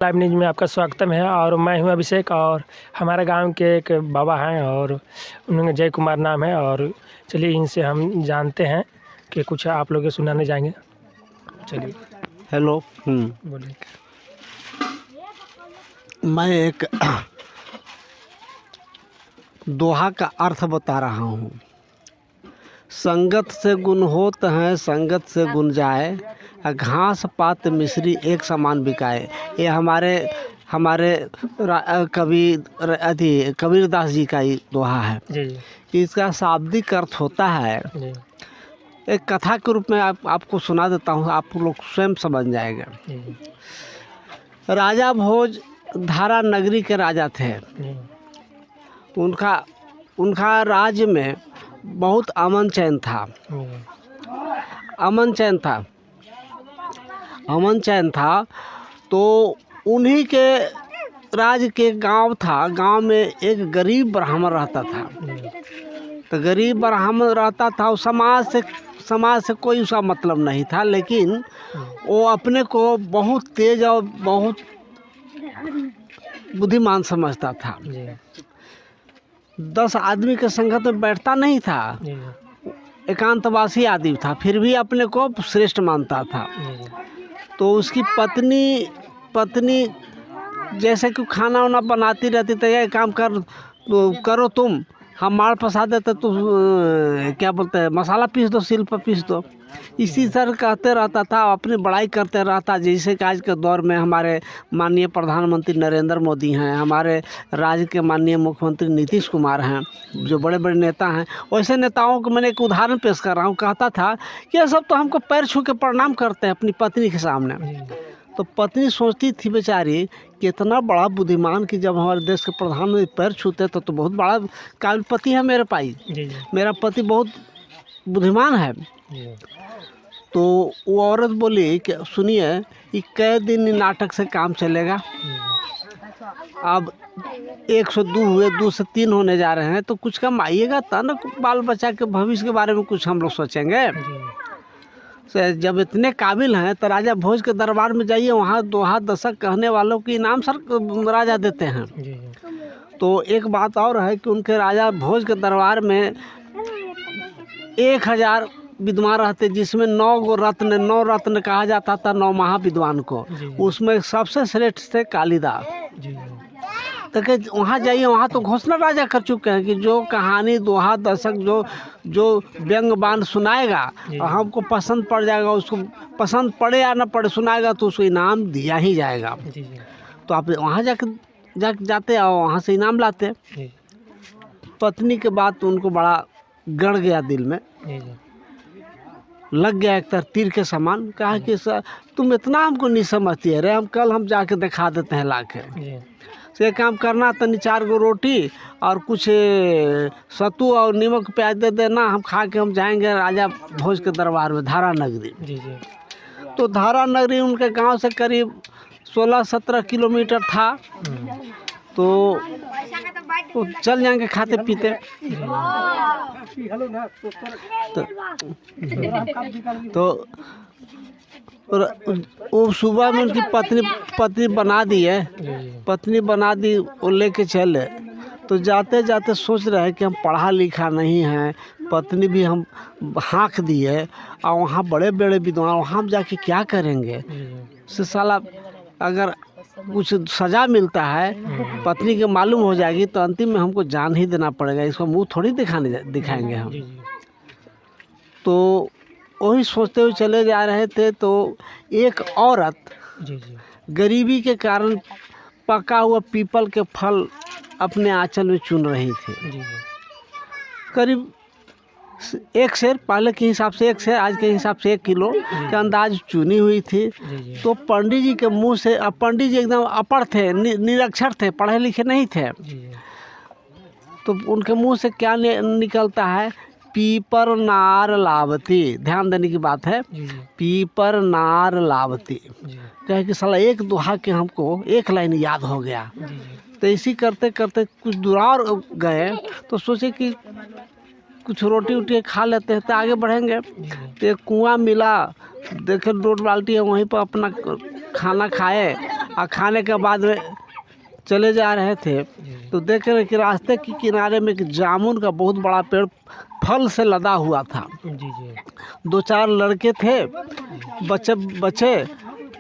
Live news में आपका स्वागतम है और मैं हूं अभिषेक और हमारे गांव के एक बाबा हैं और उन्होंने जय कुमार नाम है। और चलिए इनसे हम जानते हैं कि कुछ आप लोग सुनाने जाएंगे। चलिए। हेलो। बोलिए। मैं एक दोहा का अर्थ बता रहा हूँ। संगत से गुण होत हैं, संगत से गुण जाए, घास पात मिश्री एक समान बिकाए। ये हमारे कबीरदास जी का ही दोहा है। जी। इसका शाब्दिक अर्थ होता है, जी। एक कथा के रूप में आपको सुना देता हूँ, आप लोग स्वयं समझ जाएंगे। जी। राजा भोज धारा नगरी के राजा थे। जी। उनका राज्य में बहुत अमन चैन था। अमन चैन था तो उन्हीं के राज्य के गांव में एक गरीब ब्राह्मण रहता था। तो गरीब ब्राह्मण रहता था और समाज से कोई उसका मतलब नहीं था, लेकिन वो अपने को बहुत तेज और बहुत बुद्धिमान समझता था। 10 आदमी के संगत में बैठता नहीं था, एकांतवासी आदमी था, फिर भी अपने को श्रेष्ठ मानता था। तो उसकी पत्नी जैसे कि खाना वाना बनाती रहती तो यह काम करो तुम, हम माड़ फंसा देते तो क्या बोलते हैं, मसाला पीस दो, सिल पर पीस दो। इसी तरह कहते रहता था, अपनी बड़ाई करते रहता। जैसे कि आज के दौर में हमारे माननीय प्रधानमंत्री नरेंद्र मोदी हैं, हमारे राज्य के माननीय मुख्यमंत्री नीतीश कुमार हैं, जो बड़े बड़े नेता हैं, वैसे नेताओं को मैंने एक उदाहरण पेश कर रहा हूँ। कहता था कि ये सब तो हमको पैर छू के प्रणाम करते हैं अपनी पत्नी के सामने। तो पत्नी सोचती थी बेचारी कि इतना बड़ा बुद्धिमान कि जब हमारे देश के प्रधानमंत्री पैर छूते तो बहुत बड़ा काबिल पति है मेरे मेरा पति बहुत बुद्धिमान है। तो वो औरत बोली कि सुनिए, ये कै दिन नाटक से काम चलेगा। अब 102 हुए, 2 से 3 होने जा रहे हैं, तो कुछ कम आइएगा तब ना बाल बच्चा के भविष्य के बारे में कुछ हम लोग सोचेंगे। जब इतने काबिल हैं तो राजा भोज के दरबार में जाइए, वहाँ दोहा दशक कहने वालों की इनाम सर राजा देते हैं। तो एक बात और है कि उनके राजा भोज के दरबार में 1000 विद्वान रहते, जिसमें 9 रत्न कहा जाता था, 9 महाविद्वान को। उसमें सबसे श्रेष्ठ थे कालिदास। तो वहाँ जाइए, वहाँ तो घोषणा राजा कर चुके हैं कि जो कहानी दोहा दशक जो व्यंग बाण सुनाएगा और हमको पसंद पड़ जाएगा, उसको पसंद पड़े या ना पड़े सुनाएगा तो उसको इनाम दिया ही जाएगा। तो आप वहाँ जाते और वहाँ से इनाम लाते। पत्नी के बाद तो उनको बड़ा गड़ गया, दिल में लग गया एक तरह तीर के समान। कहा कि सर तुम इतना हमको नहीं समझती है रे, हम जाके दिखा देते हैं लाके। ये काम करना, तनी 4 गो रोटी और कुछ सत्तू और नमक प्याज दे देना, हम खा के हम जाएंगे राजा भोज के दरबार में, धारा नगरी। तो धारा नगरी उनके गांव से करीब 16-17 किलोमीटर था। तो चल जाएंगे खाते पीते। तो वो सुबह में उनकी पत्नी बना दी, वो लेके चले। तो जाते जाते सोच रहे हैं कि हम पढ़ा लिखा नहीं है, पत्नी भी हम हाँक दी है और वहाँ बड़े बड़े विद्वान, वहाँ हम जाके क्या करेंगे। से साला अगर कुछ सज़ा मिलता है, पत्नी के मालूम हो जाएगी तो अंतिम में हमको जान ही देना पड़ेगा, इसको मुंह थोड़ी दिखाएंगे हम। तो वही सोचते हुए चले जा रहे थे तो एक औरत गरीबी के कारण पका हुआ पीपल के फल अपने आंचल में चुन रही थी। करीब 1 सेर, पहले के हिसाब से 1 सेर, आज के हिसाब से 1 किलो के अंदाज चुनी हुई थी। तो पंडित जी के मुंह से, अब पंडित जी एकदम अपढ़ थे, निरक्षर थे, पढ़े लिखे नहीं थे। तो उनके मुंह से क्या निकलता है, पीपर नार लावती। ध्यान देने की बात है, पीपर नार लावती। कहे कि साला एक दोहा के हमको 1 लाइन याद हो गया। तो इसी करते करते कुछ दूर और गए तो सोचे कि कुछ रोटी वोटी खा लेते हैं तो आगे बढ़ेंगे। तो एक कुआं मिला, देखे 2 बाल्टी है, वहीं पर अपना खाना खाए और खाने के बाद में चले जा रहे थे तो देख रहे कि रास्ते के किनारे में एक जामुन का बहुत बड़ा पेड़ फल से लदा हुआ था। जी जी। 2-4 लड़के थे, बच्चे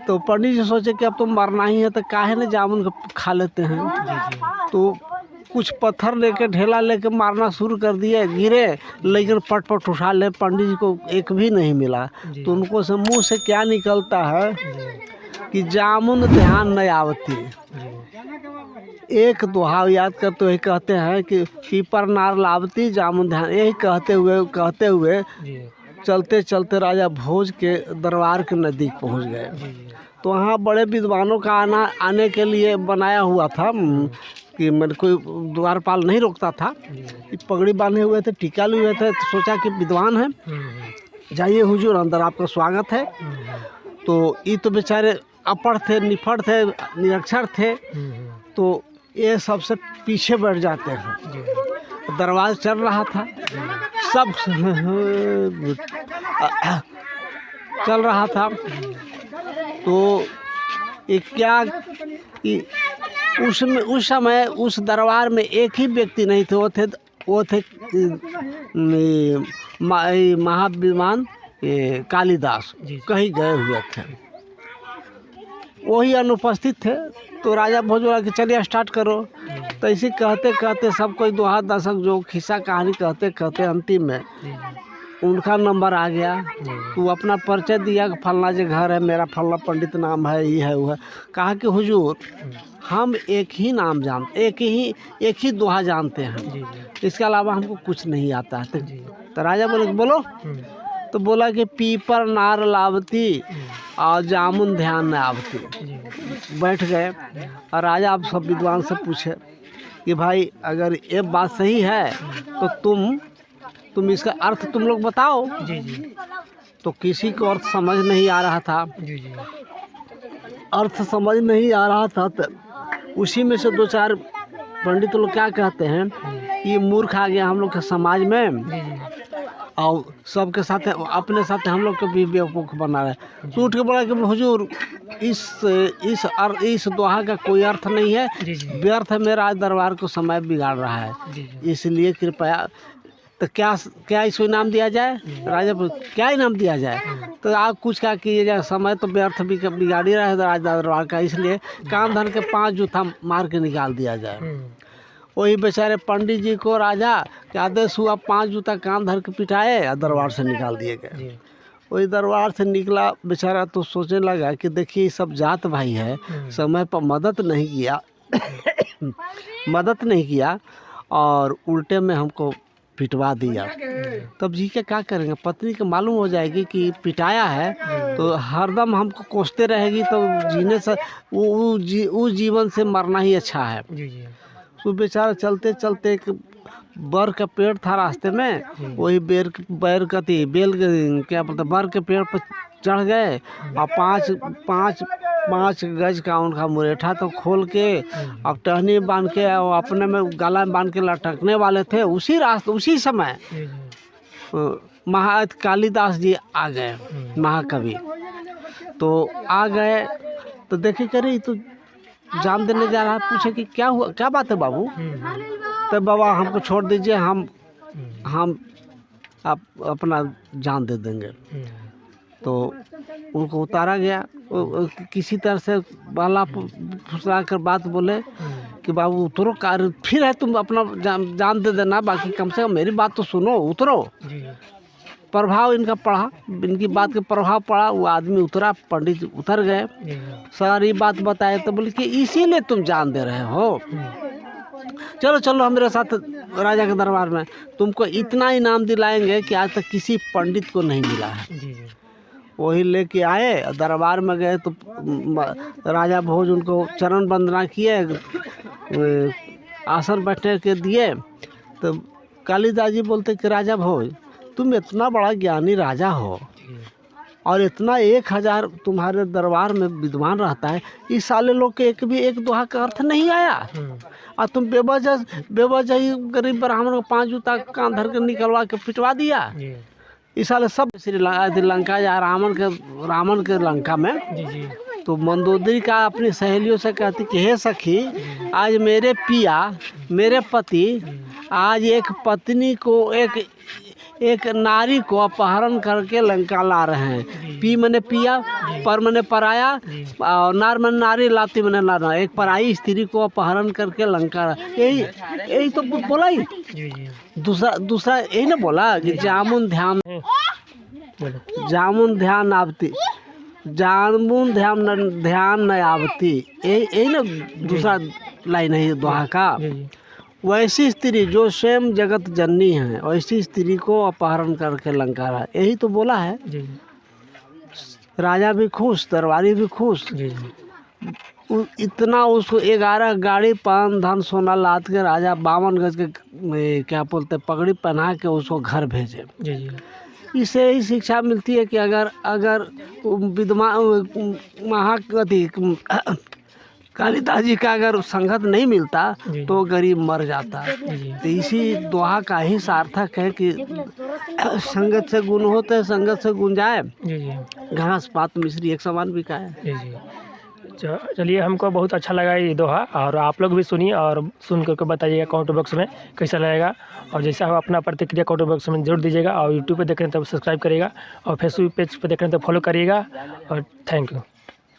तो पंडित जी सोचे कि अब तो मरना ही है तो काहे न जामुन का खा लेते हैं। जी जी। तो कुछ पत्थर लेके ढेला लेके मारना शुरू कर दिए, गिरे लेकिन पट पट उठा ले, पंडित जी को एक भी नहीं मिला। तो उनको से मुंह से क्या निकलता है कि जामुन ध्यान नहीं आवती। एक दोहा याद करते हुए कहते हैं कि पीपर नार लावती जामुन ध्यान, यही कहते हुए चलते चलते राजा भोज के दरबार के नज़दीक पहुंच गए। तो वहाँ बड़े विद्वानों का आने के लिए बनाया हुआ था कि मेरे कोई द्वारपाल नहीं रोकता था। पगड़ी बांधे हुए थे, टीका लिए हुए थे, तो सोचा कि विद्वान है, जाइए हुजूर अंदर आपका स्वागत है। तो ये तो बेचारे अपढ़ थे, निफड़ थे, निरक्षर थे, तो ये सबसे पीछे बैठ जाते हैं। दरबार चल रहा था, सब चल रहा था। तो ये क्या कि उस समय उस दरबार में एक ही व्यक्ति नहीं थे, वो थे महाविद्वान कालिदास, कहीं गए हुए थे, वही अनुपस्थित थे। तो राजा भोज बोला कि चलिए स्टार्ट करो। तो ऐसे कहते कहते सब कोई दोहा दशक जो खिस्सा कहानी कहते कहते अंतिम में उनका नंबर आ गया। तो अपना परिचय दिया कि फलना जी घर है, मेरा फलना पंडित नाम है, ये है वो है। कहा कि हुजूर हम एक ही नाम जानते, एक ही दोहा जानते हैं, इसके अलावा हमको कुछ नहीं आता है। तो राजा बोले बोलो। तो बोला कि पीपर नार लावती और जामुन ध्यान न आवती। बैठ गए और राजा अब सब विद्वान से पूछे कि भाई अगर ये बात सही है तो तुम इसका अर्थ तुम लोग बताओ। तो किसी को अर्थ समझ नहीं आ रहा था। अर्थ समझ नहीं आ रहा था तो उसी में से 2-4 पंडित लोग क्या कहते हैं, ये मूर्ख आ गया हम लोग के समाज में और सबके साथ अपने साथ हम लोग को भी बेवकूफ़ बना रहे। तो उठ के बोला कि हुजूर इस दोहा का कोई अर्थ नहीं है, व्यर्थ है, मेरा दरबार को समय बिगाड़ रहा है, इसलिए कृपया। तो क्या इसको इनाम दिया जाए? राजा क्या इनाम दिया जाए? तो आप कुछ क्या किए जाए, समय तो व्यर्थ बिगाड़ ही रहा है राजा दरबार का, इसलिए कान धर के 5 जूता मार के निकाल दिया जाए। वही बेचारे पंडित जी को राजा के आदेश हुआ, 5 जूता कान धर के पिटाए और दरबार से निकाल दिए गए। वही दरबार से निकला बेचारा तो सोचने लगा कि देखिए सब जात भाई है, समय पर मदद नहीं किया और उल्टे में हमको पिटवा दिया। तब जी के क्या करेंगे? पत्नी को मालूम हो जाएगी कि पिटाया है तो हरदम हमको कोसते रहेगी, तो जीने से उस जीवन से मरना ही अच्छा है। तो बेचारा चलते चलते एक बर का पेड़ था रास्ते में, वही बेल क्या बोलते बर के पेड़ पर चढ़ गए और 5 गज का उनका मुरेठा तो खोल के अब टहनी बांध के और अपने में गला में बांध के लटकने वाले थे। उसी समय कालिदास जी आ गए, महाकवि। तो आ गए तो देखे करे तो जान देने जा रहा है, पूछे कि क्या हुआ, क्या बात है बाबू? तो बाबा हमको छोड़ दीजिए, हम आप अपना जान दे देंगे। तो उनको उतारा गया, किसी तरह से बाला फुसला कर बात बोले कि बाबू उतरो, कार फिर है तुम अपना जान दे देना, बाकी कम से कम मेरी बात तो सुनो, उतरो। प्रभाव इनका पड़ा, इनकी बात का प्रभाव पड़ा, वो आदमी उतरा, पंडित उतर गए, सारी बात बताए। तो बोले कि इसीलिए तुम जान दे रहे हो, चलो हमारे साथ राजा के दरबार में, तुमको इतना इनाम दिलाएंगे कि आज तक किसी पंडित को नहीं मिला है। वही लेके आए, दरबार में गए तो राजा भोज उनको चरण वंदना किए, आसन बैठने के दिए। तो कालिदास जी बोलते कि राजा भोज तुम इतना बड़ा ज्ञानी राजा हो और इतना 1000 तुम्हारे दरबार में विद्वान रहता है, इस साले लोग के एक दोहा का अर्थ नहीं आया और तुम बेवजह ही गरीब ब्राह्मण को 5 जूता कान धर के निकलवा के पिटवा दिया। इस साले सब श्रीलंका या रावण के लंका में तो मंदोदरी का अपनी सहेलियों से कहती कि हे सखी, आज मेरे पिया, मेरे पति आज एक पत्नी को, एक नारी को अपहरण करके लंका ला रहे हैं। पी मने पिया, पर मने पराया, और नार मने नारी, लाती मने नार। एक पराई स्त्री को अपहरण करके लंका, यही तो बोला ही। दूसरा यही ना बोला कि जामुन ध्यान आवती, जामुन ध्यान न आवती, यही ना दूसरा लाइन है दोहा का। वैसी स्त्री जो स्वयं जगत जननी है, वैसी स्त्री को अपहरण करके लंका रहा, यही तो बोला है। राजा भी खुश, दरबारी भी खुश। इतना उसको 11 गाड़ी पान धन सोना लाद के राजा 52 गज के क्या बोलते पगड़ी पहना के उसको घर भेजे। इससे ही शिक्षा मिलती है कि अगर महाकति कालिदास जी का अगर संगत नहीं मिलता तो गरीब मर जाता। तो इसी दोहा का ही सार्थक है कि संगत से गुण होते, संगत से गुण जाए, घास पात मिश्री एक समान बिकाए। चलिए, हमको बहुत अच्छा लगा ये दोहा, और आप लोग भी सुनिए और सुन करके बताइएगा कमेंट बॉक्स में कैसा लगेगा। और जैसा हो अपना प्रतिक्रिया कमेंट बॉक्स में जरूर दीजिएगा। और यूट्यूब पे देख रहे हैं तो सब्सक्राइब करिएगा, और फेसबुक पेज पे देख रहे हैं तो फॉलो करिएगा। और थैंक यू।